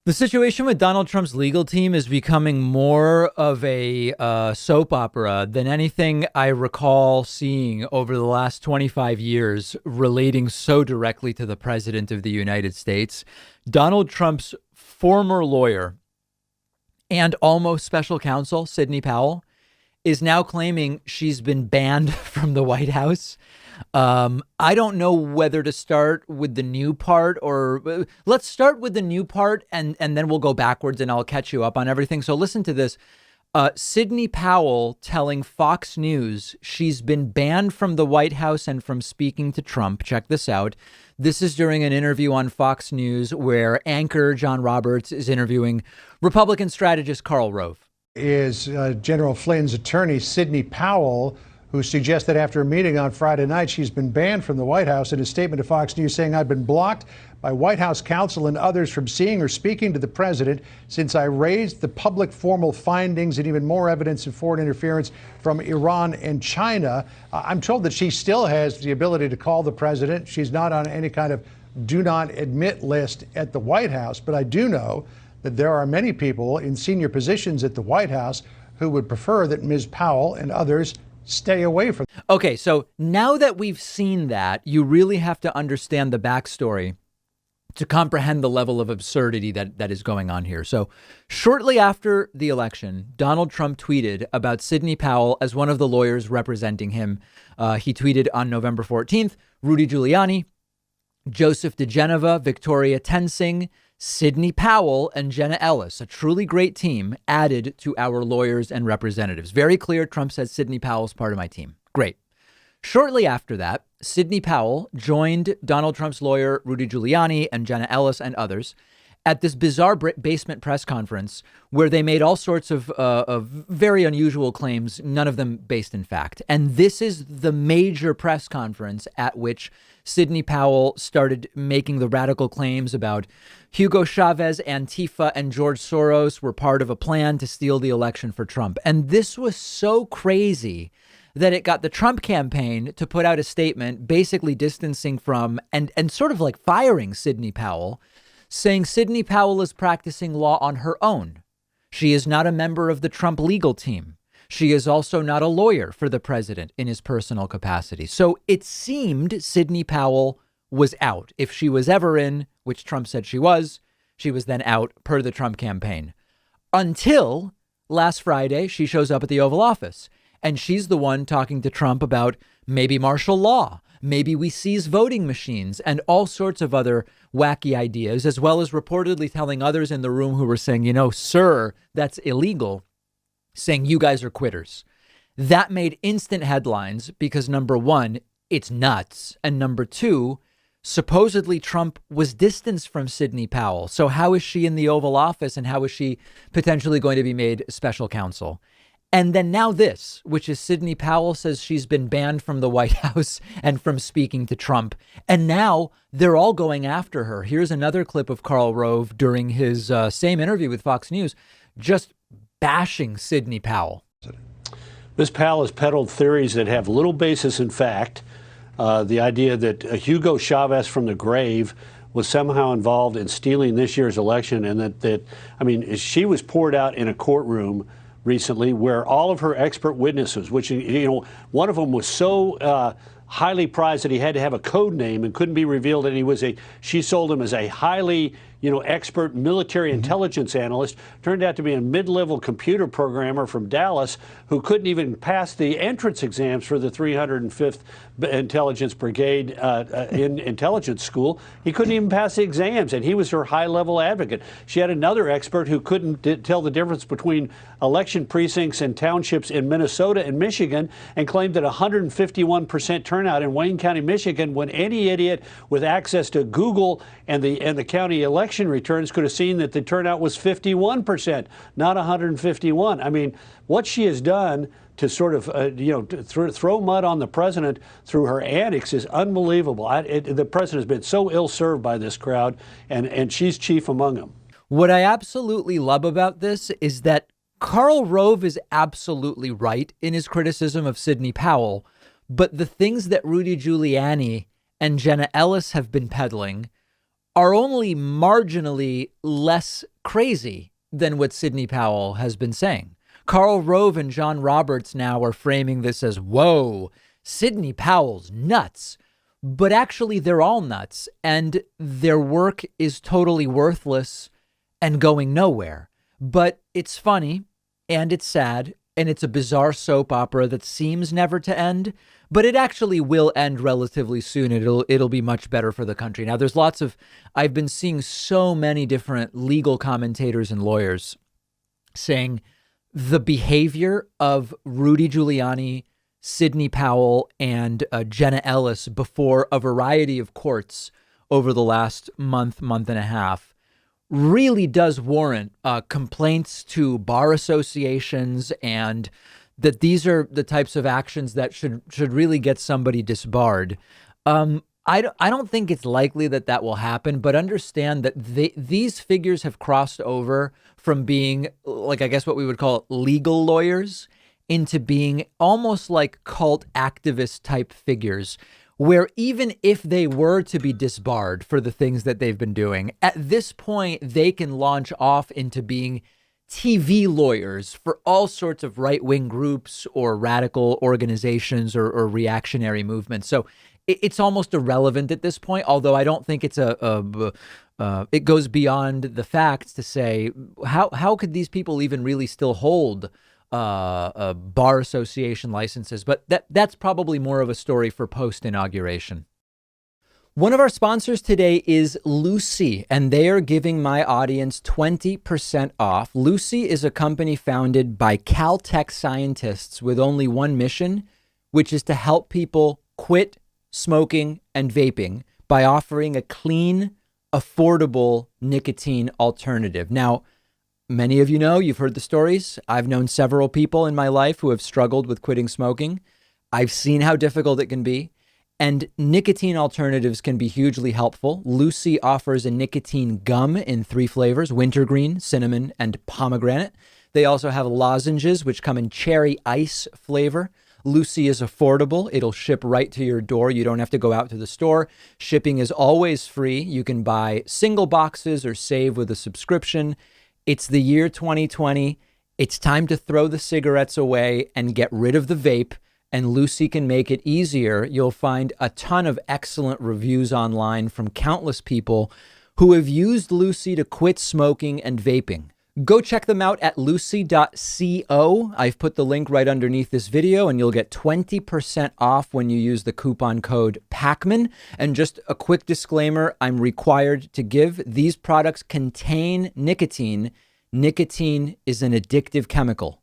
The situation with Donald Trump's legal team is becoming more of a soap opera than anything I recall seeing over the last 25 years relating so directly to the president of the United States. Donald Trump's former lawyer and almost special counsel, Sidney Powell, is now claiming she's been banned from the White House. I don't know whether to start with the new part or let's start with the new part and then we'll go backwards and I'll catch you up on everything. So listen to this. Sidney Powell telling Fox News she's been banned from the White House and from speaking to Trump. Check this out. This is during an interview on Fox News where anchor John Roberts is interviewing Republican strategist Karl Rove. Is General Flynn's attorney, Sidney Powell, who suggested after a meeting on Friday night she's been banned from the White House. In a statement to Fox News saying, "I've been blocked by White House counsel and others from seeing or speaking to the president since I raised the public formal findings and even more evidence of foreign interference from Iran and China." I'm told that she still has the ability to call the president. She's not on any kind of do not admit list at the White House. But I do know that there are many people in senior positions at the White House who would prefer that Ms. Powell and others stay away from. Okay, so now that we've seen that, you really have to understand the backstory to comprehend the level of absurdity that is going on here. So shortly after the election, Donald Trump tweeted about Sidney Powell as one of the lawyers representing him. He tweeted on November 14th, Rudy Giuliani, Joseph DeGeneva, Victoria Tensing, Sidney Powell, and Jenna Ellis, a truly great team added to our lawyers and representatives. Very clear. Trump said Sidney Powell's part of my team. Great. Shortly after that, Sidney Powell joined Donald Trump's lawyer, Rudy Giuliani, and Jenna Ellis and others at this bizarre basement press conference where they made all sorts of very unusual claims, none of them based in fact. And this is the major press conference at which Sidney Powell started making the radical claims about Hugo Chavez, Antifa, and George Soros were part of a plan to steal the election for Trump. And this was so crazy that it got the Trump campaign to put out a statement basically distancing from and sort of like firing Sidney Powell, saying Sidney Powell is practicing law on her own. She is not a member of the Trump legal team. She is also not a lawyer for the president in his personal capacity. So it seemed Sidney Powell was out. If she was ever in, which Trump said she was then out per the Trump campaign. Until last Friday, she shows up at the Oval Office and she's the one talking to Trump about maybe martial law. Maybe we seize voting machines and all sorts of other wacky ideas, as well as reportedly telling others in the room who were saying, you know, sir, that's illegal, saying you guys are quitters. That made instant headlines because, number one, it's nuts. And number two, supposedly Trump was distanced from Sidney Powell. So how is she in the Oval Office and how is she potentially going to be made special counsel? And then now this, which is Sidney Powell says she's been banned from the White House and from speaking to Trump. And now they're all going after her. Here's another clip of Karl Rove during his same interview with Fox News, just bashing Sidney Powell. Ms. Powell has peddled theories that have little basis in fact. The idea that Hugo Chavez from the grave was somehow involved in stealing this year's election, and that I mean, she was poured out in a courtroom recently where all of her expert witnesses, which, you know, one of them was so highly prized that he had to have a code name and couldn't be revealed, and she sold him as a highly, you know, expert military intelligence analyst, turned out to be a mid-level computer programmer from Dallas who couldn't even pass the entrance exams for the 305th Intelligence Brigade in intelligence school. He couldn't even pass the exams, and he was her high-level advocate. She had another expert who couldn't tell the difference between election precincts and townships in Minnesota and Michigan, and claimed that 151% turnout in Wayne County, Michigan, when any idiot with access to Google and the county election returns could have seen that the turnout was 51%, not 151. I mean, what she has done to sort of, throw mud on the president through her antics is unbelievable. The president has been so ill-served by this crowd, and she's chief among them. What I absolutely love about this is that Karl Rove is absolutely right in his criticism of Sidney Powell, but the things that Rudy Giuliani and Jenna Ellis have been peddling are only marginally less crazy than what Sidney Powell has been saying. Karl Rove and John Roberts now are framing this as, whoa, Sidney Powell's nuts. But actually, they're all nuts, and their work is totally worthless and going nowhere. But it's funny, and it's sad, and it's a bizarre soap opera that seems never to end, but it actually will end relatively soon. It'll be much better for the country. Now, I've been seeing so many different legal commentators and lawyers saying the behavior of Rudy Giuliani, Sidney Powell, and Jenna Ellis before a variety of courts over the last month and a half really does warrant complaints to bar associations, and that these are the types of actions that should really get somebody disbarred. I don't think it's likely that will happen, but understand that these figures have crossed over from being, like, I guess what we would call legal lawyers into being almost like cult activist type figures, where even if they were to be disbarred for the things that they've been doing, at this point, they can launch off into being TV lawyers for all sorts of right-wing groups or radical organizations or reactionary movements. So it's almost irrelevant at this point, although I don't think it's it goes beyond the facts to say, how could these people even really still hold bar association licenses? But that's probably more of a story for post-inauguration. One of our sponsors today is Lucy, and they are giving my audience 20% off. Lucy is a company founded by Caltech scientists with only one mission, which is to help people quit smoking and vaping by offering a clean, affordable nicotine alternative. Now, many of you know, you've heard the stories. I've known several people in my life who have struggled with quitting smoking. I've seen how difficult it can be. And nicotine alternatives can be hugely helpful. Lucy offers a nicotine gum in 3 flavors: wintergreen, cinnamon, and pomegranate. They also have lozenges, which come in cherry ice flavor. Lucy is affordable. It'll ship right to your door. You don't have to go out to the store. Shipping is always free. You can buy single boxes or save with a subscription. It's the year 2020. It's time to throw the cigarettes away and get rid of the vape, and Lucy can make it easier. You'll find a ton of excellent reviews online from countless people who have used Lucy to quit smoking and vaping. Go check them out at lucy.co. I've put the link right underneath this video, and you'll get 20% off when you use the coupon code Pakman. And just a quick disclaimer, I'm required to give: these products contain nicotine. Nicotine is an addictive chemical.